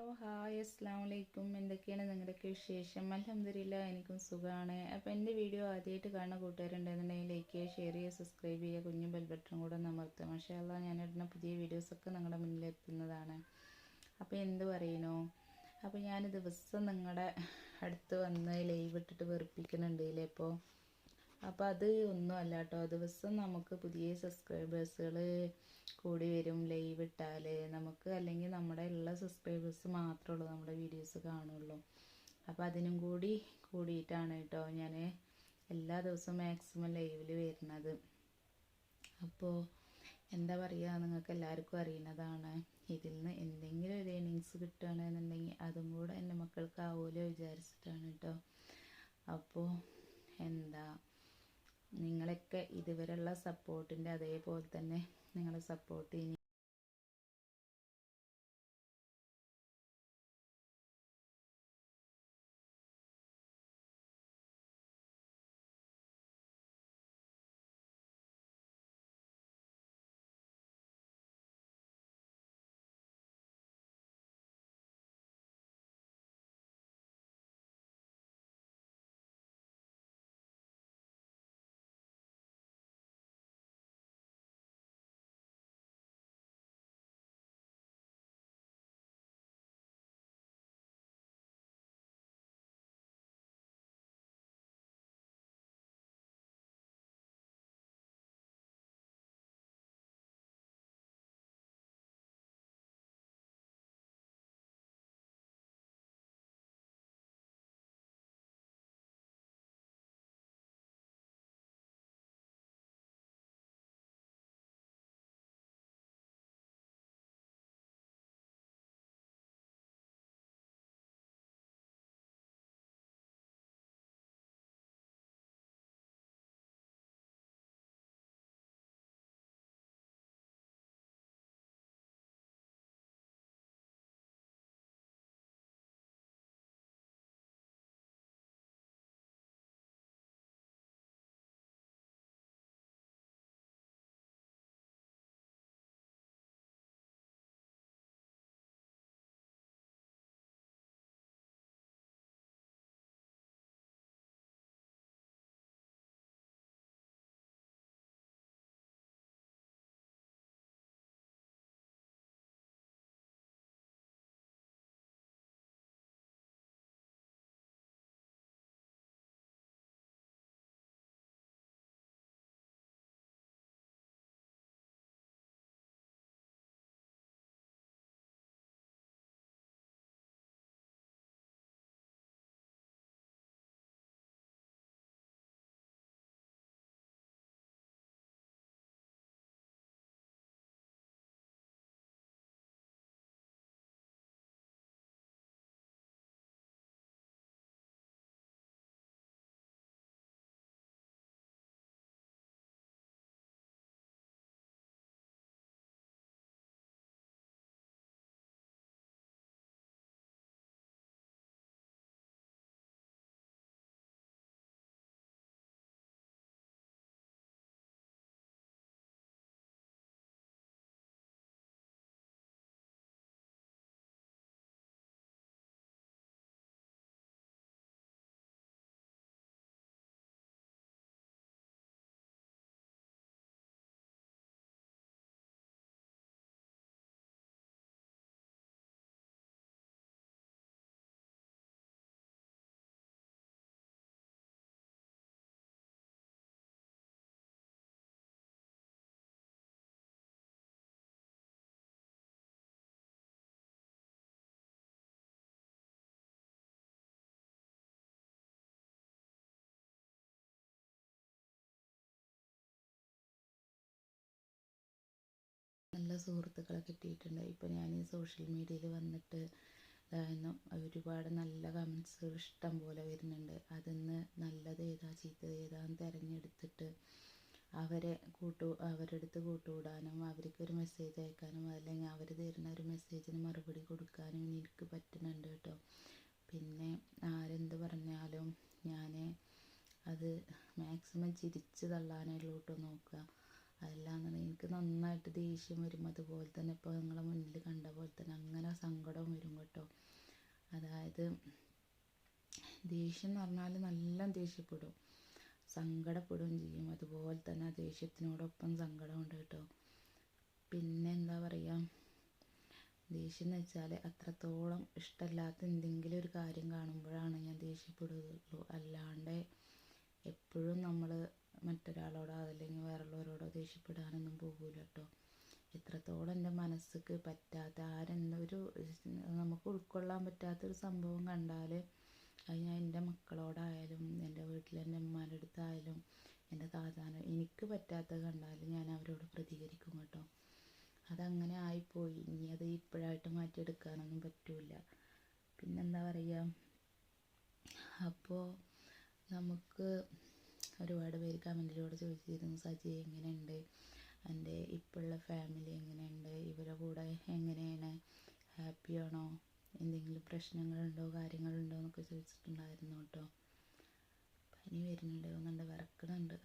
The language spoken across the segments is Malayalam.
ഹായ് അസ്സലാമു അലൈക്കും. എന്തൊക്കെയാണ് നിങ്ങളുടെയൊക്കെ വിശേഷം? അൽഹംദുലില്ലാ എനിക്കും സുഖമാണ്. അപ്പോൾ എൻ്റെ വീഡിയോ ആദ്യമായിട്ട് കാണുന്ന കൂട്ടുകാരുണ്ടെന്നുണ്ടെങ്കിൽ ലൈക്ക് ചെയ്യുക, ഷെയർ ചെയ്യുക, സബ്സ്ക്രൈബ് ചെയ്യുക, കുഞ്ഞു ബെൽ ബട്ടൺ കൂടെ ഒന്ന് അമർത്തുക. മാഷാ അല്ലാ, ഞാനിടുന്ന പുതിയ വീഡിയോസൊക്കെ നിങ്ങളുടെ മുന്നിലെത്തുന്നതാണ്. അപ്പോൾ എന്ത് പറയുന്നു, അപ്പോൾ ഞാൻ ദിവസം നിങ്ങളുടെ അടുത്ത് വന്ന് ലൈവ് ഇട്ടിട്ട് വെറുപ്പിക്കുന്നുണ്ടല്ലേ അപ്പോൾ അത് ഒന്നും അല്ല കേട്ടോ. ദിവസം നമുക്ക് പുതിയ സബ്സ്ക്രൈബേഴ്സുകൾ കൂടി വരും ലൈവ് ഇട്ടാൽ നമുക്ക്, അല്ലെങ്കിൽ നമ്മുടെ ഉള്ള സബ്സ്ക്രൈബേഴ്സ് മാത്രമേ ഉള്ളൂ നമ്മുടെ വീഡിയോസ് കാണുള്ളൂ. അപ്പോൾ അതിനും കൂടി കൂടിയിട്ടാണ് കേട്ടോ ഞാൻ എല്ലാ ദിവസവും മാക്സിമം ലൈവിൽ വരുന്നത്. അപ്പോൾ എന്താ പറയുക, നിങ്ങൾക്ക് എല്ലാവർക്കും അറിയുന്നതാണ്, ഇതിൽ നിന്ന് എന്തെങ്കിലും ഒരു ഏണിങ്സ് കിട്ടുകയാണെന്നുണ്ടെങ്കിൽ അതും കൂടെ എൻ്റെ മക്കൾക്കാവുമല്ലോ വിചാരിച്ചിട്ടാണ് കേട്ടോ. അപ്പോൾ എന്താ, നിങ്ങളൊക്കെ ഇതുവരെയുള്ള സപ്പോർട്ടിൻ്റെ അതേപോലെ തന്നെ നിങ്ങളെ സപ്പോർട്ട് ഇനി നല്ല സുഹൃത്തുക്കളെ കിട്ടിയിട്ടുണ്ട്. ഇപ്പോൾ ഞാൻ ഈ സോഷ്യൽ മീഡിയയിൽ വന്നിട്ട് ഒരുപാട് നല്ല കമൻസ് ഇഷ്ടം പോലെ വരുന്നുണ്ട്. അതിന്ന് നല്ലത് ഏതാ ചീത്തത് ഏതാന്ന് തിരഞ്ഞെടുത്തിട്ട് അവരുടെ അടുത്ത് കൂട്ടുകൂടാനും അവർക്കൊരു മെസ്സേജ് അയക്കാനും അല്ലെങ്കിൽ അവർ തരുന്ന ഒരു മെസ്സേജിന് മറുപടി കൊടുക്കാനും എനിക്ക് പറ്റുന്നുണ്ട് കേട്ടോ. പിന്നെ ആരെന്ത് പറഞ്ഞാലും ഞാൻ അത് മാക്സിമം ചിരിച്ച് തള്ളാനുള്ളൂ കേട്ടോ നോക്കുക. അതല്ലാന്നുണ്ടെങ്കിൽ എനിക്ക് നന്നായിട്ട് ദേഷ്യം വരും. അതുപോലെ തന്നെ ഇപ്പോൾ നിങ്ങളെ മുന്നിൽ കണ്ട പോലെ തന്നെ അങ്ങനെ സങ്കടം വരും കേട്ടോ. അതായത് ദേഷ്യം എന്ന് പറഞ്ഞാൽ നല്ല ദേഷ്യപ്പെടും, സങ്കടപ്പെടുകയും ചെയ്യും. അതുപോലെ തന്നെ ആ ദേഷ്യത്തിനോടൊപ്പം സങ്കടമുണ്ട് കേട്ടോ. പിന്നെ എന്താ പറയുക, ദേഷ്യം എന്ന് വെച്ചാൽ അത്രത്തോളം ഇഷ്ടമല്ലാത്ത എന്തെങ്കിലും ഒരു കാര്യം കാണുമ്പോഴാണ് ഞാൻ ദേഷ്യപ്പെടുകയുള്ളൂ. അല്ലാണ്ട് എപ്പോഴും നമ്മൾ മറ്റൊരാളോടോ അല്ലെങ്കിൽ വേറുള്ളവരോടോ ദേഷ്യപ്പെടാനൊന്നും പോകില്ല കേട്ടോ. എത്രത്തോളം എൻ്റെ മനസ്സിക്ക് പറ്റാത്ത ആരെന്നൊരു നമുക്ക് ഉൾക്കൊള്ളാൻ പറ്റാത്തൊരു സംഭവം കണ്ടാൽ അത് ഞാൻ എൻ്റെ മക്കളോടായാലും എൻ്റെ വീട്ടിൽ എൻ്റെ ഉമ്മാൻ്റെ അടുത്തായാലും എൻ്റെ താത്താനോ എനിക്ക് പറ്റാത്തത് കണ്ടാൽ ഞാൻ അവരോട് പ്രതികരിക്കും കേട്ടോ. അതങ്ങനെ ആയിപ്പോയി. ഇനി അത് ഇപ്പോഴായിട്ട് മാറ്റിയെടുക്കാനൊന്നും പറ്റില്ല. പിന്നെന്താ പറയുക, അപ്പോൾ നമുക്ക് ഒരുപാട് പേര് കമൻറ്റിലൂടെ ചോദിച്ചിരുന്നു, സജി എങ്ങനെയുണ്ട്, എൻ്റെ ഇപ്പോഴുള്ള ഫാമിലി എങ്ങനെയുണ്ട്, ഇവരുടെ കൂടെ എങ്ങനെയാണ്, ഹാപ്പിയാണോ, എന്തെങ്കിലും പ്രശ്നങ്ങളുണ്ടോ കാര്യങ്ങളുണ്ടോ എന്നൊക്കെ ചോദിച്ചിട്ടുണ്ടായിരുന്നു കേട്ടോ. പനി വരുന്നുണ്ട്, ഒന്നുണ്ട് വിറക്കണുണ്ട്,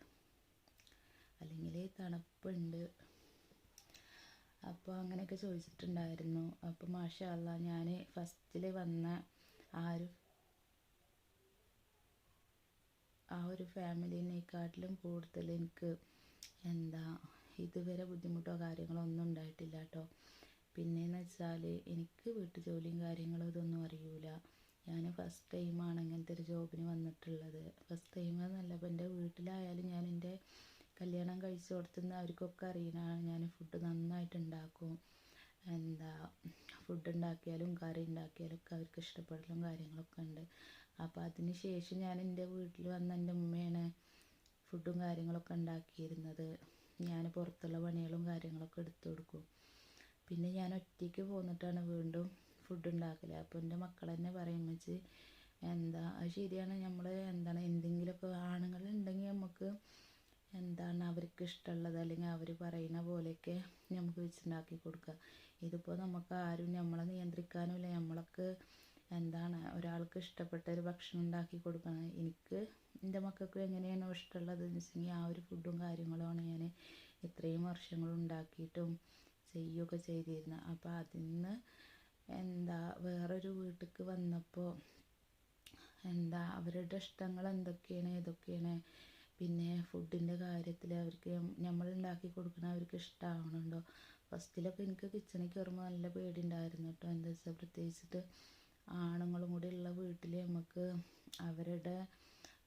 അല്ലെങ്കിൽ തണുപ്പുണ്ട്. അപ്പോൾ അങ്ങനെയൊക്കെ ചോദിച്ചിട്ടുണ്ടായിരുന്നു. അപ്പോൾ മാഷാ അല്ലാ, ഞാൻ ഫസ്റ്റിൽ വന്ന ആ ഒരു ഫാമിലിനെക്കാട്ടിലും കൂടുതൽ എനിക്ക് ഇതുവരെ ബുദ്ധിമുട്ടോ കാര്യങ്ങളോ ഒന്നും ഉണ്ടായിട്ടില്ല കേട്ടോ. പിന്നെയെന്ന് വെച്ചാൽ എനിക്ക് വീട്ടുജോലിയും കാര്യങ്ങളും ഇതൊന്നും അറിയൂല. ഞാൻ ഫസ്റ്റ് ടൈമാണ് ഇങ്ങനത്തെ ഒരു ജോബിന് വന്നിട്ടുള്ളത്. ഫസ്റ്റ് ടൈം എന്നല്ല, അപ്പോൾ എൻ്റെ വീട്ടിലായാലും ഞാൻ എൻ്റെ കല്യാണം കഴിച്ച് കൊടുത്തുനിന്ന് അവർക്കൊക്കെ അറിയണതാണ് ഞാൻ ഫുഡ് നന്നായിട്ട് ഉണ്ടാക്കും. ഫുഡ് ഉണ്ടാക്കിയാലും കറി ഉണ്ടാക്കിയാലും ഒക്കെ അവർക്ക് ഇഷ്ടപ്പെടലും കാര്യങ്ങളൊക്കെ ഉണ്ട്. അപ്പോൾ അതിന് ശേഷം ഞാൻ എൻ്റെ വീട്ടിൽ വന്ന എൻ്റെ ഉമ്മയാണ് ഫുഡും കാര്യങ്ങളൊക്കെ ഉണ്ടാക്കിയിരുന്നത്. ഞാൻ പുറത്തുള്ള പണികളും കാര്യങ്ങളൊക്കെ എടുത്തു കൊടുക്കും. പിന്നെ ഞാൻ ഒറ്റയ്ക്ക് പോന്നിട്ടാണ് വീണ്ടും ഫുഡ് ഉണ്ടാക്കൽ. അപ്പോൾ എൻ്റെ മക്കൾ തന്നെ പറയും, വെച്ച് അത് ശരിയാണ്, നമ്മൾ എന്തെങ്കിലുമൊക്കെ ആണുങ്ങളുണ്ടെങ്കിൽ നമുക്ക് അവർക്ക് ഇഷ്ടമുള്ളത് അല്ലെങ്കിൽ അവർ പറയുന്ന പോലെയൊക്കെ നമുക്ക് വെച്ചുണ്ടാക്കി കൊടുക്കുക. ഇതിപ്പോൾ നമുക്ക് ആരും നമ്മളെ നിയന്ത്രിക്കാനുമില്ല. നമ്മളൊക്കെ ഒരാൾക്ക് ഇഷ്ടപ്പെട്ട ഒരു ഭക്ഷണം ഉണ്ടാക്കി കൊടുക്കണം. എനിക്ക് എൻ്റെ മക്കൾക്ക് എങ്ങനെയാണോ ഇഷ്ടമുള്ളത് എന്ന് വെച്ചെങ്കിൽ ആ ഒരു ഫുഡും കാര്യങ്ങളുമാണ് ഞാൻ ഇത്രയും വർഷങ്ങൾ ഉണ്ടാക്കിയിട്ടും ചെയ്യുകയൊക്കെ ചെയ്തിരുന്നത്. അപ്പോൾ അതിന്ന് വേറൊരു വീട്ടിലേക്ക് വന്നപ്പോൾ അവരുടെ ഇഷ്ടങ്ങൾ എന്തൊക്കെയാണ് ഏതൊക്കെയാണ്, പിന്നെ ഫുഡിൻ്റെ കാര്യത്തിൽ അവർക്ക് നമ്മൾ ഉണ്ടാക്കി കൊടുക്കണ അവർക്ക് ഇഷ്ടമാവണുണ്ടോ. ഫസ്റ്റിലൊക്കെ എനിക്ക് കിച്ചണിൽ കയറുമ്പോൾ നല്ല പേടി ഉണ്ടായിരുന്നു കേട്ടോ. എന്താ വെച്ചാൽ പ്രത്യേകിച്ചിട്ട് ആണുങ്ങളും കൂടി ഉള്ള വീട്ടിൽ നമുക്ക് അവരുടെ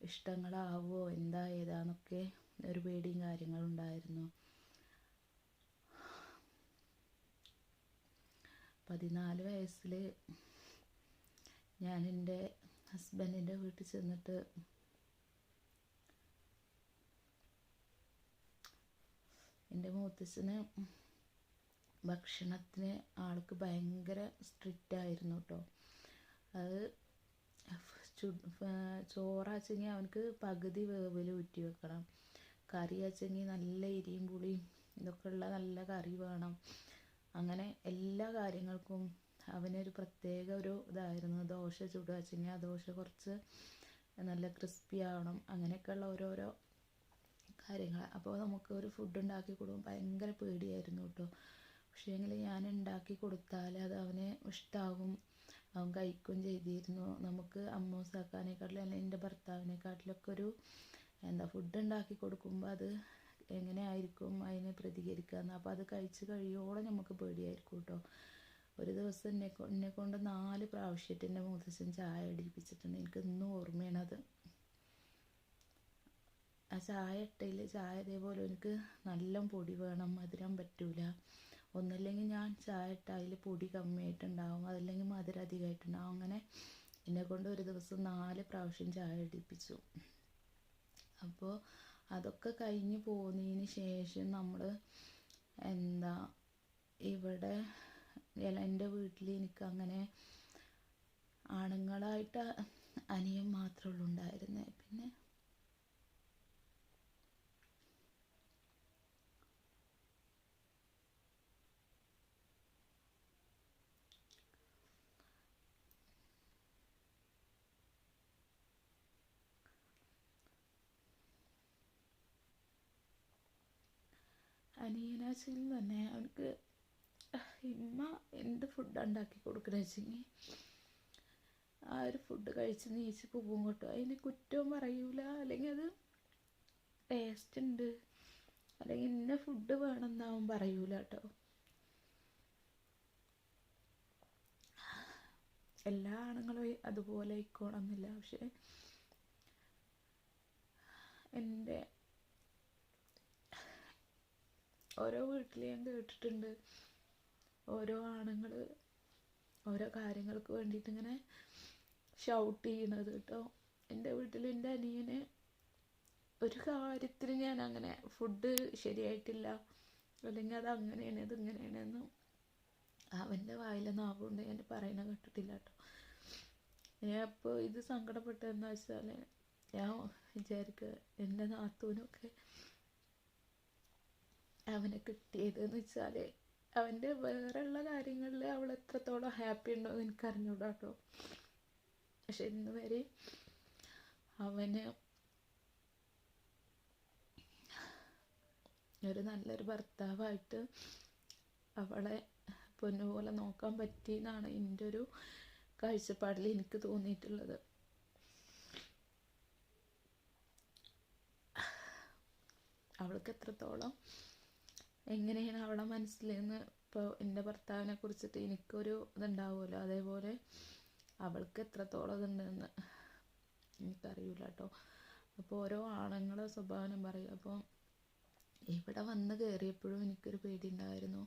ഇഷ്ടങ്ങളാവുമോ ഏതാന്നൊക്കെ ഒരു പേടിയും കാര്യങ്ങളും ഉണ്ടായിരുന്നു. 14 വയസ്സിൽ ഞാൻ എൻ്റെ ഹസ്ബൻഡിൻ്റെ വീട്ടിൽ ചെന്നിട്ട് എൻ്റെ മൂത്തച്ഛന് ഭക്ഷണത്തിന് ആൾക്ക് ഭയങ്കര സ്ട്രിക്റ്റ് ആയിരുന്നു കേട്ടോ. അത് ചോറാച്ചെങ്കിൽ അവനക്ക് പകുതി വേവിൽ ഊറ്റി വെക്കണം, കറി വെച്ചെങ്കിൽ നല്ല എരിയും പുളിയും ഇതൊക്കെ ഉള്ള നല്ല കറി വേണം. അങ്ങനെ എല്ലാ കാര്യങ്ങൾക്കും അവനൊരു പ്രത്യേക ഒരു ഇതായിരുന്നു. ദോശ ചുടുക വെച്ചെങ്കിൽ ആ ദോശ കുറച്ച് നല്ല ക്രിസ്പി ആവണം, അങ്ങനെയൊക്കെയുള്ള ഓരോരോ കാര്യങ്ങൾ. അപ്പോൾ നമുക്ക് ഒരു ഫുഡ് ഉണ്ടാക്കി കൊടുക്കുമ്പോൾ ഭയങ്കര പേടിയായിരുന്നു കേട്ടോ. പക്ഷേങ്കിൽ ഞാൻ ഉണ്ടാക്കി കൊടുത്താൽ അത് അവന് ഇഷ്ടമാകും, അവൻ കഴിക്കുകയും ചെയ്തിരുന്നു. നമുക്ക് അമ്മൂസാക്കാനെക്കാട്ടിലും അല്ലെങ്കിൽ എൻ്റെ ഭർത്താവിനെക്കാട്ടിലൊക്കെ ഒരു ഫുഡ് ഉണ്ടാക്കി കൊടുക്കുമ്പോൾ അത് എങ്ങനെയായിരിക്കും അതിനെ പ്രതികരിക്കുക. അപ്പോൾ അത് കഴിച്ച് കഴിയോളം നമുക്ക് പേടിയായിരിക്കും കേട്ടോ. ഒരു ദിവസം എന്നെ കൊണ്ട് 4 പ്രാവശ്യമായിട്ട് എൻ്റെ മൂത്തച്ഛൻ ചായ അടിപ്പിച്ചിട്ടുണ്ട്. എനിക്ക് ഇന്നും ഓർമ്മയാണത്. ആ ചായ ഇതേപോലെ എനിക്ക് നല്ല പൊടി വേണം, മധുരം പറ്റൂല. ഒന്നല്ലെങ്കിൽ ഞാൻ ചായ ഇട്ട അതിൽ പൊടി കമ്മിയായിട്ടുണ്ടാവും, അതല്ലെങ്കിൽ മധുരം അധികമായിട്ടുണ്ടാവും. അങ്ങനെ എന്നെക്കൊണ്ട് ഒരു ദിവസം 4 പ്രാവശ്യം ചായ അടിപ്പിച്ചു. അപ്പോൾ അതൊക്കെ കഴിഞ്ഞ് പോന്നതിന് ശേഷം നമ്മൾ ഇവിടെ എൻ്റെ വീട്ടിൽ എനിക്ക് അങ്ങനെ ആണുങ്ങളായിട്ട് അനിയൻ മാത്രമേ ഉള്ളൂ ഉണ്ടായിരുന്നത്. പിന്നെ അനിയനാച്ചിൽ തന്നെ അവർക്ക് ഇമ്മ എന്ത് ഫുഡ് ഉണ്ടാക്കി കൊടുക്കണമെന്ന് വെച്ചെങ്കിൽ ആ ഒരു ഫുഡ് കഴിച്ച് നീച്ച് പോകും കേട്ടോ. അതിന് കുറ്റവും പറയൂല, അല്ലെങ്കിൽ അത് ടേസ്റ്റ് ഉണ്ട് അല്ലെങ്കിൽ ഇന്ന ഫുഡ് വേണമെന്നാവും പറയൂല കേട്ടോ. എല്ലാ ആണുങ്ങളും അതുപോലെ ആയിക്കോണമെന്നില്ല. പക്ഷെ എൻ്റെ ഓരോ വീട്ടിൽ ഞാൻ കേട്ടിട്ടുണ്ട് ഓരോ ആണുങ്ങൾ ഓരോ കാര്യങ്ങൾക്ക് വേണ്ടിയിട്ട് ഇങ്ങനെ ഷൗട്ട് ചെയ്യണത് കേട്ടോ. എൻ്റെ വീട്ടിൽ എൻ്റെ അനിയന് ഒരു കാര്യത്തിന് ഞാൻ അങ്ങനെ ഫുഡ് ശരിയായിട്ടില്ല അല്ലെങ്കിൽ അത് അങ്ങനെയാണ് ഇത് ഇങ്ങനെയാണെന്നും അവൻ്റെ വായിലെ നാവുകൊണ്ട് ഞാൻ പറയുന്ന കേട്ടിട്ടില്ല കേട്ടോ. ഞാൻ അപ്പോൾ ഇത് സങ്കടപ്പെട്ടതെന്ന് വെച്ചാൽ ഞാൻ വിചാരിക്കുക എൻ്റെ നാത്തൂനൊക്കെ അവനെ കിട്ടിയതെന്ന് വെച്ചാൽ അവൻ്റെ വേറെയുള്ള കാര്യങ്ങളിൽ അവൾ എത്രത്തോളം ഹാപ്പി ഉണ്ടോ എന്ന് എനിക്കറിഞ്ഞൂടാ കേട്ടോ. പക്ഷെ ഇന്ന് വരെ അവന് ഒരു നല്ലൊരു ഭർത്താവായിട്ട് അവളെ പൊന്നുപോലെ നോക്കാൻ പറ്റിയെന്നാണ് എൻ്റെ ഒരു കാഴ്ചപ്പാടിൽ എനിക്ക് തോന്നിയിട്ടുള്ളത്. അവൾക്ക് എത്രത്തോളം എങ്ങനെയാണ് അവളെ മനസ്സിൽ നിന്ന് ഇപ്പോൾ എൻ്റെ ഭർത്താവിനെ കുറിച്ചിട്ട് എനിക്കൊരു ഇതുണ്ടാവുമല്ലോ, അതേപോലെ അവൾക്ക് എത്രത്തോളം ഇതുണ്ടെന്ന് എനിക്കറിയില്ല കേട്ടോ. അപ്പോൾ ഓരോ ആണുങ്ങളെ സ്വഭാവം പറയും. അപ്പോൾ ഇവിടെ വന്ന് കയറിയപ്പോഴും എനിക്കൊരു പേടി ഉണ്ടായിരുന്നു,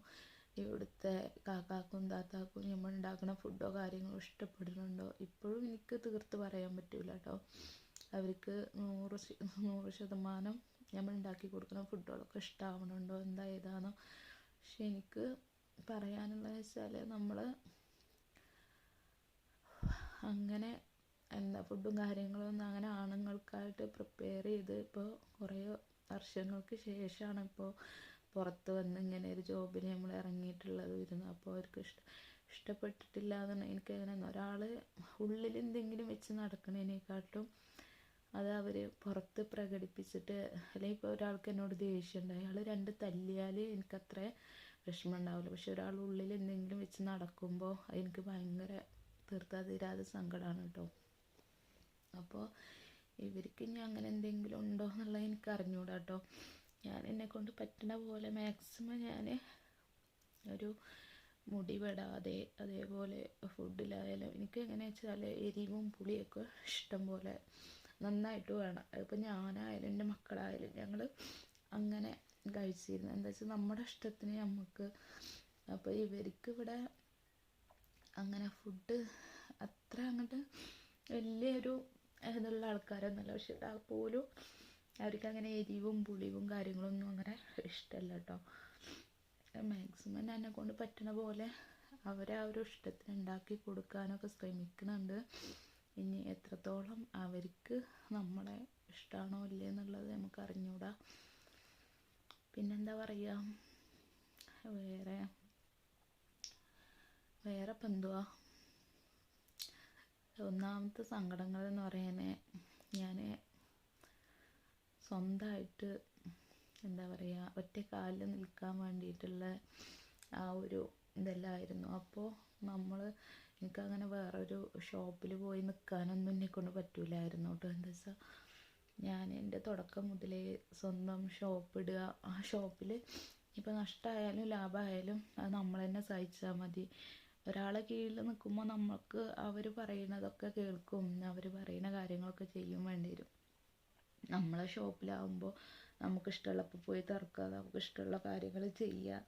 ഇവിടുത്തെ കാക്കാക്കും താത്താക്കും നമ്മൾ ഉണ്ടാക്കുന്ന ഫുഡോ കാര്യങ്ങളോ ഇഷ്ടപ്പെടുന്നുണ്ടോ. ഇപ്പോഴും എനിക്ക് തീർത്ത് പറയാൻ പറ്റില്ല കേട്ടോ. അവർക്ക് 100% നമ്മൾ ഉണ്ടാക്കി കൊടുക്കുന്ന ഫുഡുകളൊക്കെ ഇഷ്ടമാവണുണ്ടോ എന്താ ഏതാണോ. പക്ഷെ എനിക്ക് പറയാനുള്ളത് വെച്ചാൽ നമ്മൾ അങ്ങനെ എന്താ ഫുഡും കാര്യങ്ങളും ഒന്നും അങ്ങനെ ആണുങ്ങൾക്കായിട്ട് പ്രിപ്പയർ ചെയ്ത് ഇപ്പോൾ കുറേ വർഷങ്ങൾക്ക് ശേഷമാണ് ഇപ്പോൾ പുറത്ത് വന്ന് ഇങ്ങനെ ഒരു ജോബിന് നമ്മൾ ഇറങ്ങിയിട്ടുള്ളത് വരുന്നത്. അപ്പോൾ അവർക്ക് ഇഷ്ടപ്പെട്ടിട്ടില്ല എന്നുണ്ടെങ്കിൽ എനിക്ക് അങ്ങനെ ഒരാൾ ഉള്ളിൽ എന്തെങ്കിലും വെച്ച് നടക്കുന്നതിനെക്കാട്ടും അത് അവർ പുറത്ത് പ്രകടിപ്പിച്ചിട്ട്, അല്ലെങ്കിൽ ഇപ്പോൾ ഒരാൾക്ക് എന്നോട് ദേഷ്യം ഉണ്ട്, അയാൾ 2 തല്ലിയാൽ എനിക്കത്ര വിഷമം ഉണ്ടാവില്ല. പക്ഷെ ഒരാൾ ഉള്ളിൽ എന്തെങ്കിലും വെച്ച് നടക്കുമ്പോൾ എനിക്ക് ഭയങ്കര തീർത്താ തീരാതെ സങ്കടമാണ് കേട്ടോ. അപ്പോൾ ഇവർക്ക് ഇനി അങ്ങനെ എന്തെങ്കിലും ഉണ്ടോ എന്നുള്ളത് എനിക്ക് അറിഞ്ഞൂടാ കേട്ടോ. ഞാൻ എന്നെക്കൊണ്ട് പറ്റുന്ന പോലെ മാക്സിമം ഞാൻ ഒരു മുടി പെടാതെ, അതേപോലെ ഫുഡിലായാലും എനിക്ക് എങ്ങനെയാ വെച്ചാൽ എരിവും പുളിയൊക്കെ ഇഷ്ടം പോലെ നന്നായിട്ട് വേണം. അതിപ്പോൾ ഞാനായാലും എൻ്റെ മക്കളായാലും ഞങ്ങൾ അങ്ങനെ കഴിച്ചിരുന്നു. എന്താ വെച്ചാൽ നമ്മുടെ ഇഷ്ടത്തിന് നമുക്ക്. അപ്പോൾ ഇവർക്ക് ഇവിടെ അങ്ങനെ ഫുഡ് അത്ര അങ്ങോട്ട് വലിയൊരു ഇതുള്ള ആൾക്കാരൊന്നുമല്ല. പക്ഷെ ഇതാൽ പോലും അവർക്ക് അങ്ങനെ എരിവും പുളിവും കാര്യങ്ങളൊന്നും അങ്ങനെ ഇഷ്ടമല്ല കേട്ടോ. മാക്സിമം ഞാൻ എന്നെക്കൊണ്ട് പറ്റണ പോലെ അവരെ ആ ഒരു ഇഷ്ടത്തിന് ഉണ്ടാക്കി കൊടുക്കാനൊക്കെ ശ്രമിക്കുന്നുണ്ട്. ഇനി എത്രത്തോളം അവർക്ക് നമ്മളെ ഇഷ്ടമാണോ ഇല്ലേ എന്നുള്ളത് നമുക്ക് അറിഞ്ഞൂടാ. പിന്നെന്താ പറയുക, വേറെ ഇപ്പം എന്തുവാ. ഒന്നാമത്തെ സങ്കടങ്ങൾ എന്ന് പറയാൻ ഞാൻ സ്വന്തമായിട്ട് എന്താ പറയുക ഒറ്റ കാലിൽ നിൽക്കാൻ വേണ്ടിയിട്ടുള്ള ആ ഒരു ഇതെല്ലാമായിരുന്നു. അപ്പോൾ എനിക്കങ്ങനെ വേറൊരു ഷോപ്പിൽ പോയി നിൽക്കാനൊന്നും എന്നെക്കൊണ്ട് പറ്റൂലായിരുന്നു കേട്ടോ. എന്താ വെച്ചാൽ ഞാൻ എൻ്റെ തുടക്കം മുതലേ സ്വന്തം ഷോപ്പ് ഇടുക, ആ ഷോപ്പിൽ ഇപ്പോൾ നഷ്ടമായാലും ലാഭമായാലും അത് നമ്മൾ തന്നെ സഹിച്ചാൽ മതി. ഒരാളെ കീഴിൽ നിൽക്കുമ്പോൾ നമുക്ക് അവർ പറയുന്നതൊക്കെ കേൾക്കും, അവർ പറയുന്ന കാര്യങ്ങളൊക്കെ ചെയ്യും വേണ്ടി വരും. നമ്മളെ ഷോപ്പിലാവുമ്പോൾ നമുക്കിഷ്ടമുള്ളപ്പോൾ പോയി തുറക്കുക, നമുക്കിഷ്ടമുള്ള കാര്യങ്ങൾ ചെയ്യുക,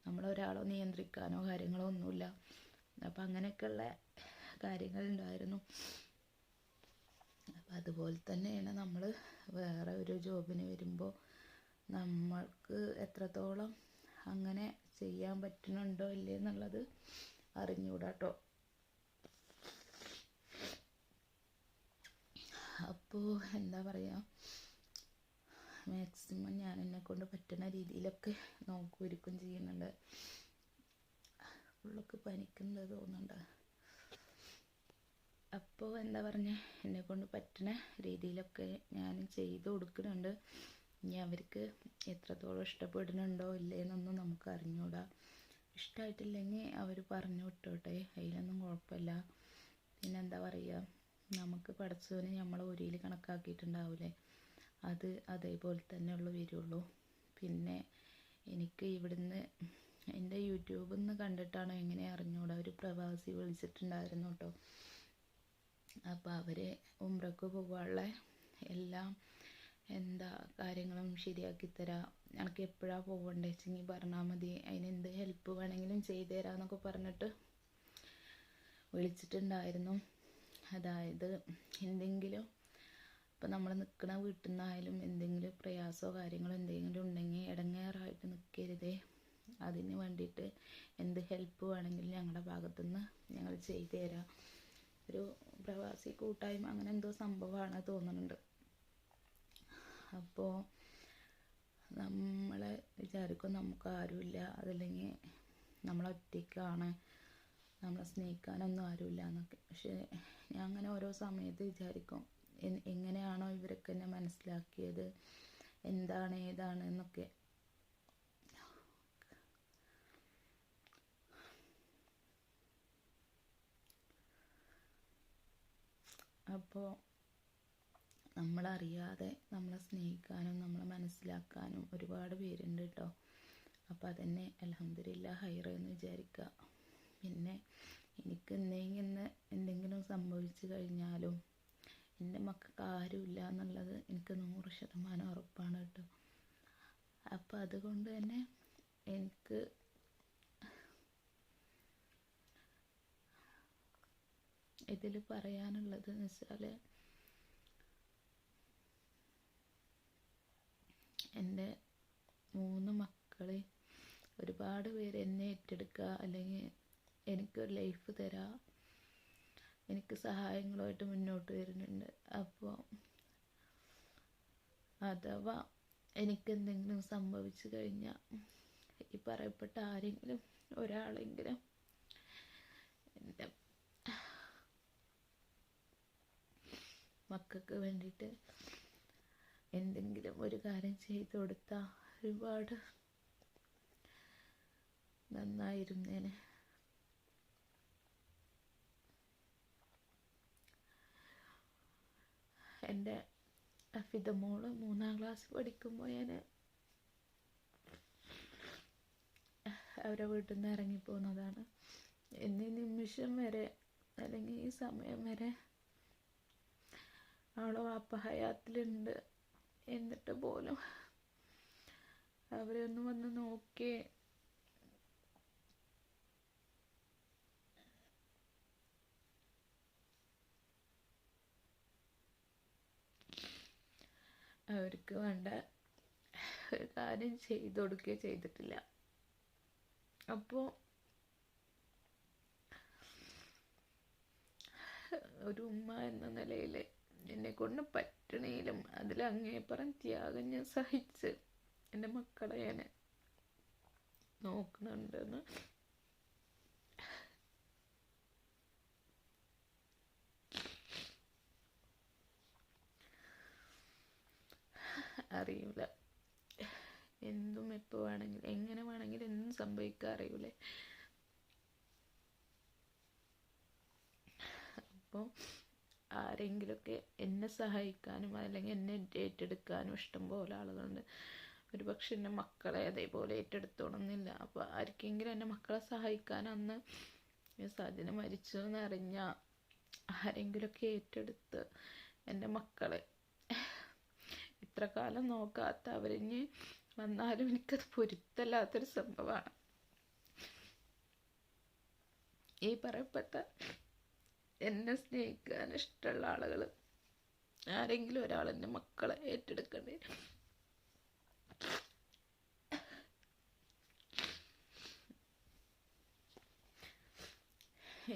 നമ്മളൊരാളോ നിയന്ത്രിക്കാനോ കാര്യങ്ങളോ ഒന്നുമില്ല. അപ്പം അങ്ങനെയൊക്കെയുള്ള കാര്യങ്ങളുണ്ടായിരുന്നു. അപ്പം അതുപോലെ തന്നെയാണ് നമ്മൾ വേറെ ഒരു ജോബിന് വരുമ്പോൾ നമ്മൾക്ക് എത്രത്തോളം അങ്ങനെ ചെയ്യാൻ പറ്റുന്നുണ്ടോ ഇല്ലേ എന്നുള്ളത് അറിഞ്ഞൂടാ കേട്ടോ. അപ്പോൾ എന്താ പറയുക, മാക്സിമം ഞാൻ എന്നെക്കൊണ്ട് പറ്റുന്ന രീതിയിലൊക്കെ നോക്കുമായിരിക്കും ചെയ്യുന്നുണ്ട്. ഉള്ളൊക്കെ പനിക്കുന്നത് തോന്നുന്നുണ്ട്. അപ്പോൾ എന്താ പറഞ്ഞ എന്നെക്കൊണ്ട് പറ്റുന്ന രീതിയിലൊക്കെ ഞാൻ ചെയ്ത് കൊടുക്കുന്നുണ്ട്. ഇനി അവർക്ക് എത്രത്തോളം ഇഷ്ടപ്പെടുന്നുണ്ടോ ഇല്ലേന്നൊന്നും നമുക്ക് അറിഞ്ഞൂടാ. ഇഷ്ടമായിട്ടില്ലെങ്കിൽ അവർ പറഞ്ഞു വിട്ടോട്ടെ, അതിലൊന്നും കുഴപ്പമില്ല. പിന്നെന്താ പറയുക, നമുക്ക് പടച്ചവന് നമ്മളെ ഒരിയിൽ കണക്കാക്കിയിട്ടുണ്ടാവില്ലേ, അത് അതേപോലെ തന്നെയുള്ളൂ വരുള്ളൂ. പിന്നെ എനിക്ക് ഇവിടുന്ന് എൻ്റെ യൂട്യൂബിൽ നിന്ന് കണ്ടിട്ടാണോ എങ്ങനെ അറിഞ്ഞൂടാ, ഒരു പ്രവാസി വിളിച്ചിട്ടുണ്ടായിരുന്നു കേട്ടോ. അപ്പോൾ അവർ ഉംറക്ക് പോകാനുള്ള എല്ലാം കാര്യങ്ങളും ശരിയാക്കി തരാം, എനിക്ക് എപ്പോഴാണ് പോകേണ്ടത് വെച്ചെങ്കിൽ പറഞ്ഞാൽ മതി, അതിനെന്ത് ഹെൽപ്പ് വേണമെങ്കിലും ചെയ്തു തരാമെന്നൊക്കെ പറഞ്ഞിട്ട് വിളിച്ചിട്ടുണ്ടായിരുന്നു. അതായത് എന്തെങ്കിലും ഇപ്പം നമ്മൾ നിൽക്കുന്ന വീട്ടിൽ നിന്നായാലും എന്തെങ്കിലും പ്രയാസമോ കാര്യങ്ങളോ എന്തെങ്കിലും ഉണ്ടെങ്കിൽ ഇടങ്ങേറായിട്ട് നിൽക്കരുതേ, അതിന് വേണ്ടിയിട്ട് എന്ത് ഹെൽപ്പ് വേണമെങ്കിലും ഞങ്ങളുടെ ഭാഗത്തുനിന്ന് ഞങ്ങൾ ചെയ്തു തരാം. ഒരു പ്രവാസി കൂട്ടായ്മ അങ്ങനെ എന്തോ സംഭവമാണ് തോന്നുന്നുണ്ട്. അപ്പോൾ നമ്മളെ വിചാരിക്കും നമുക്ക് ആരുമില്ല, അതല്ലെങ്കിൽ നമ്മളൊറ്റയ്ക്കാണ്, നമ്മളെ സ്നേഹിക്കാനൊന്നും ആരുമില്ല എന്നൊക്കെ. പക്ഷേ ഞാൻ അങ്ങനെ ഓരോ സമയത്ത് വിചാരിക്കും, എങ്ങനെയാണോ ഇവരൊക്കെ എന്നെ മനസ്സിലാക്കിയത്, എന്താണ് ഏതാണ് എന്നൊക്കെ. അപ്പോൾ നമ്മളറിയാതെ നമ്മളെ സ്നേഹിക്കാനും നമ്മളെ മനസ്സിലാക്കാനും ഒരുപാട് പേരുണ്ട് കേട്ടോ. അപ്പോൾ അതന്നെ അൽഹംദുലില്ലാഹ് ഹൈറ് എന്ന് വിചാരിക്കുക. പിന്നെ എനിക്ക് എന്തെങ്കിലും സംഭവിച്ചു കഴിഞ്ഞാലും എൻ്റെ മക്കൾക്ക് ആരുമില്ല എന്നുള്ളത് എനിക്ക് 100% ഉറപ്പാണ് കേട്ടോ. അപ്പോൾ അതുകൊണ്ട് തന്നെ എനിക്ക് ഇതിൽ പറയാനുള്ളത് എന്ന് വെച്ചാൽ, എൻ്റെ 3 മക്കളെ ഒരുപാട് പേര് എന്നെ ഏറ്റെടുക്കുക, അല്ലെങ്കിൽ എനിക്കൊരു ലൈഫ് തരാം, എനിക്ക് സഹായങ്ങളുമായിട്ട് മുന്നോട്ട് വരുന്നുണ്ട്. അപ്പോൾ അഥവാ എനിക്കെന്തെങ്കിലും സംഭവിച്ചു കഴിഞ്ഞാൽ ഈ പറയപ്പെട്ട ആരെങ്കിലും ഒരാളെങ്കിലും എൻ്റെ മക്കൾക്ക് വേണ്ടിയിട്ട് എന്തെങ്കിലും ഒരു കാര്യം ചെയ്തു കൊടുത്താൽ ഒരുപാട് നന്നായിരുന്നേനെ. എൻ്റെ അഫിദ മോള് 3ാം ക്ലാസ് പഠിക്കുമ്പോൾ ഞാൻ അവരെ വീട്ടിൽ നിന്ന് ഇറങ്ങിപ്പോകുന്നതാണ്. എന്നീ നിമിഷം വരെ അല്ലെങ്കിൽ ഈ സമയം വരെ അവളെ വാപ്പ ഹയാത്തിലുണ്ട്, എന്നിട്ട് പോലും അവരൊന്ന് വന്ന് നോക്കി അവർക്ക് വേണ്ട ഒരു കാര്യം ചെയ്തു കൊടുക്കുകയോ ചെയ്തിട്ടില്ല. അപ്പോൾ ഒരു ഉമ്മ എന്ന നിലയിൽ എന്നെ കൊണ്ട് പറ്റണേലും അതിലങ്ങേപ്പുറം ത്യാഗം ഞാൻ സഹിച്ച് എൻ്റെ മക്കളെ ഞാൻ നോക്കണുണ്ടെന്ന് അറിയില്ല. എന്തും എപ്പോൾ വേണമെങ്കിലും എങ്ങനെ വേണമെങ്കിലും എന്തും സംഭവിക്കാൻ അറിയൂലേ. അപ്പോൾ ആരെങ്കിലുമൊക്കെ എന്നെ സഹായിക്കാനും അല്ലെങ്കിൽ എന്നെ ഏറ്റെടുക്കാനും ഇഷ്ടം പോലെ ആളുകളുണ്ട്. ഒരു പക്ഷെ എൻ്റെ മക്കളെ അതേപോലെ ഏറ്റെടുത്തോണമെന്നില്ല. അപ്പോൾ ആർക്കെങ്കിലും എൻ്റെ മക്കളെ സഹായിക്കാൻ അന്ന് സാധ്യത മരിച്ചു എന്നറിഞ്ഞാൽ ആരെങ്കിലുമൊക്കെ ഏറ്റെടുത്ത് എൻ്റെ മക്കളെ ഇത്ര കാലം നോക്കാത്ത അവരിഞ്ഞ് വന്നാലും എനിക്കത് പൊരുത്തല്ലാത്തൊരു സംഭവമാണ്. ഈ പറയപ്പെട്ട എന്നെ സ്നേഹിക്കാൻ ഇഷ്ടമുള്ള ആളുകൾ ആരെങ്കിലും ഒരാൾ എൻ്റെ മക്കളെ ഏറ്റെടുക്കേണ്ടി വരും.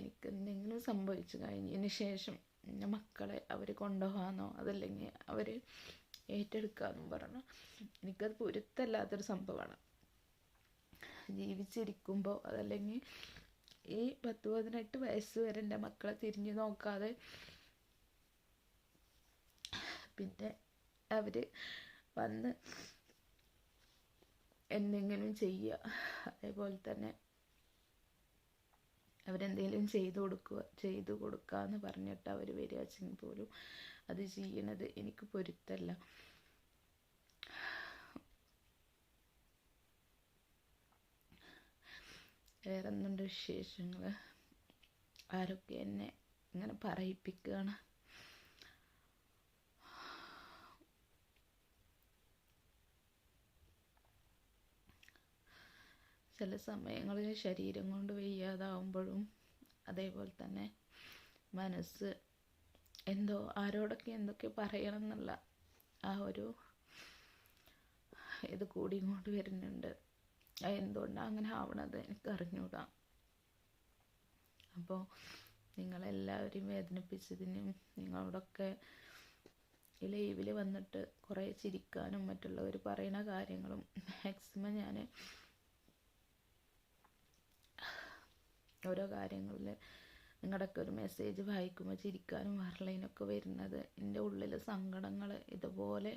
എനിക്ക് എന്തെങ്കിലും സംഭവിച്ചു കഴിഞ്ഞതിന് ശേഷം എൻ്റെ മക്കളെ അവർ കൊണ്ടുപോകാനോ അതല്ലെങ്കിൽ അവർ ഏറ്റെടുക്കാമെന്നും പറഞ്ഞു എനിക്കത് പൊരുത്തല്ലാത്തൊരു സംഭവമാണ്. ജീവിച്ചിരിക്കുമ്പോൾ അതല്ലെങ്കിൽ ഈ 10-18 വയസ്സ് വരെ എൻ്റെ മക്കളെ തിരിഞ്ഞു നോക്കാതെ പിന്നെ അവർ വന്ന് എന്തെങ്കിലും ചെയ്യുക, അതേപോലെ തന്നെ അവരെന്തെങ്കിലും ചെയ്തു കൊടുക്കാമെന്ന് പറഞ്ഞിട്ട് അവർ വരികയെങ്കിൽ പോലും അത് ചെയ്യണത് എനിക്ക് പൊരുത്തല്ല. വേറെ എന്തുണ്ട് വിശേഷങ്ങൾ? ആരൊക്കെ എന്നെ ഇങ്ങനെ പറയിപ്പിക്കുകയാണ്. ചില സമയങ്ങളിൽ ശരീരം കൊണ്ട് വയ്യാതാവുമ്പോഴും അതേപോലെ തന്നെ മനസ്സ് എന്തോ ആരോടൊക്കെ എന്തൊക്കെ പറയണം എന്നുള്ള ആ ഒരു ഇത് കൂടി ഇങ്ങോട്ട് വരുന്നുണ്ട്. എന്തുകൊണ്ടാണ് അങ്ങനെ ആവണത് എനിക്ക് അറിഞ്ഞൂടാ. അപ്പോൾ നിങ്ങളെല്ലാവരെയും വേദനിപ്പിച്ചതിനും നിങ്ങളോടൊക്കെ ഈ ലൈവിൽ വന്നിട്ട് കുറേ ചിരിക്കാനും മറ്റുള്ളവർ പറയുന്ന കാര്യങ്ങളും മാക്സിമം ഞാൻ ഓരോ കാര്യങ്ങളിൽ നിങ്ങളുടെയൊക്കെ ഒരു മെസ്സേജ് വായിക്കുമ്പോൾ ചിരിക്കാനും വരളതിനൊക്കെ വരുന്നത് എൻ്റെ ഉള്ളിൽ സങ്കടങ്ങൾ ഇതുപോലെ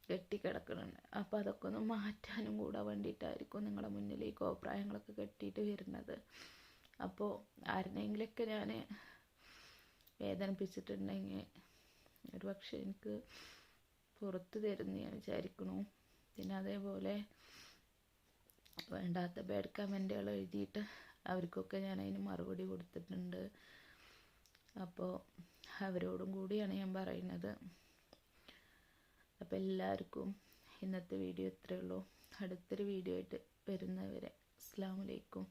കെട്ടിക്കിടക്കുന്നുണ്ട്. അപ്പോൾ അതൊക്കെ ഒന്ന് മാറ്റാനും കൂടെ വേണ്ടിയിട്ടായിരിക്കും നിങ്ങളുടെ മുന്നിലേക്ക് അഭിപ്രായങ്ങളൊക്കെ കെട്ടിയിട്ട് വരുന്നത്. അപ്പോൾ ആരെങ്കിലുമൊക്കെ ഞാൻ വേദനിപ്പിച്ചിട്ടുണ്ടെങ്കിൽ ഒരു പക്ഷേ എനിക്ക് പുറത്ത് തരുമെന്ന് ഞാൻ വിചാരിക്കണു. പിന്നെ അതേപോലെ വേണ്ടാത്ത ബാഡ് കമൻറ്റുകൾ എഴുതിയിട്ട് അവർക്കൊക്കെ ഞാൻ അതിന് മറുപടി കൊടുത്തിട്ടുണ്ട്. അപ്പോൾ അവരോടും കൂടിയാണ് ഞാൻ പറയുന്നത്. അപ്പോൾ എല്ലാവർക്കും ഇന്നത്തെ വീഡിയോ ഇത്രയേ ഉള്ളൂ. അടുത്തൊരു വീഡിയോ ആയിട്ട് വരുന്നവരെ അസ്സലാമു അലൈക്കും.